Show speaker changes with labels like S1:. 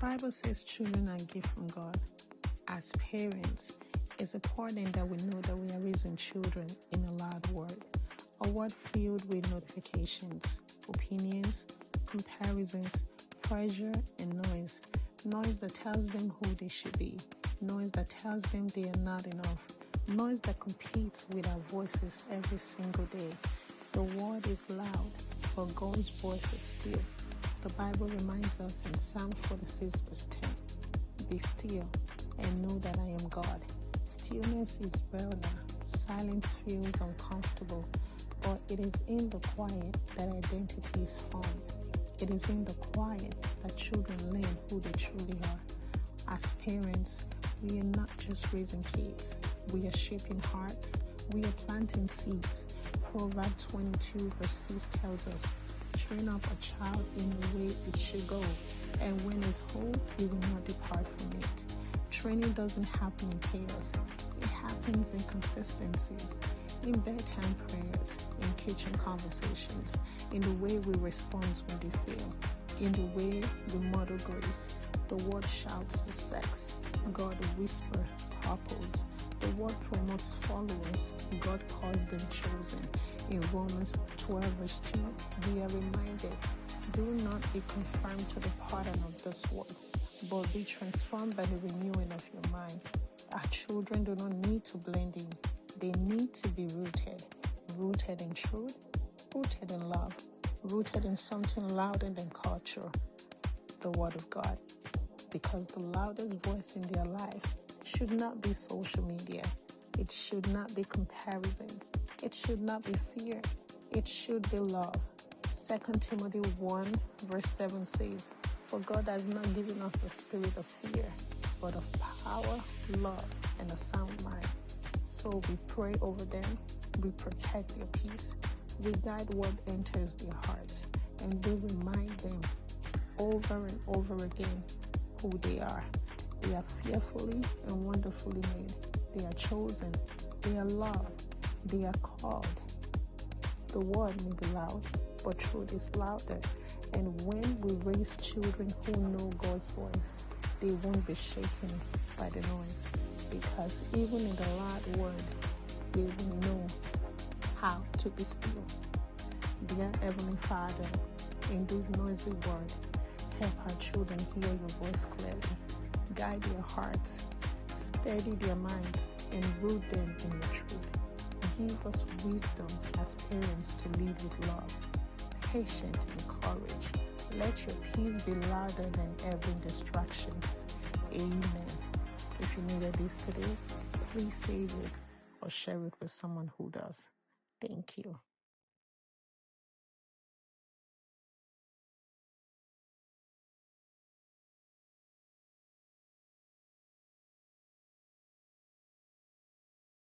S1: Bible says children are a gift from God. As parents, it's important that we know that we are raising children in a loud world, a world filled with notifications, opinions, comparisons, pressure, and noise. Noise that tells them who they should be, noise that tells them they are not enough, noise that competes with our voices every single day. The world is loud, but God's voice is still. The Bible reminds us in Psalm 46 verse 10, "Be still and know that I am God." Stillness is rare now. Silence feels uncomfortable, but it is in the quiet that identity is formed. It is in the quiet that children learn who they truly are. As parents, we are not just raising kids. We are shaping hearts. We are planting seeds. Proverbs 22 verse 6 tells us, "Train up a child in the way it should go, and when it's old, he will not depart from it." Training doesn't happen in chaos. It happens in consistencies, in bedtime prayers, in kitchen conversations, in the way we respond when they fail, in the way we model grace. The word shouts success. God whispers purpose. The word promotes followers. God calls them chosen. In Romans 12 verse 2, we are reminded, "Do not be conformed to the pattern of this world, but be transformed by the renewing of your mind." Our children do not need to blend in. They need to be rooted. Rooted in truth, rooted in love, rooted in something louder than culture, the Word of God. Because the loudest voice in their life should not be social media. It should not be comparison. It should not be fear. It should be love. 2 Timothy 1 verse 7 says, "For God has not given us a spirit of fear, but of power, love, and a sound mind." So we pray over them, we protect their peace, we guide what enters their hearts, and we remind them over and over again who they are. They are fearfully and wonderfully made. They are chosen. They are loved. They are called. The word may be loud, but truth is louder. And when we raise children who know God's voice, they won't be shaken by the noise. Because even in the loud world, they will know how to be still. Dear Heavenly Father, in this noisy world, help our children hear your voice clearly. Guide their hearts, steady their minds, and root them in your truth. Give us wisdom as parents to lead with love, patience, and courage. Let your peace be louder than every distractions. Amen. If you needed this today, please save it or share it with someone who does. Thank you.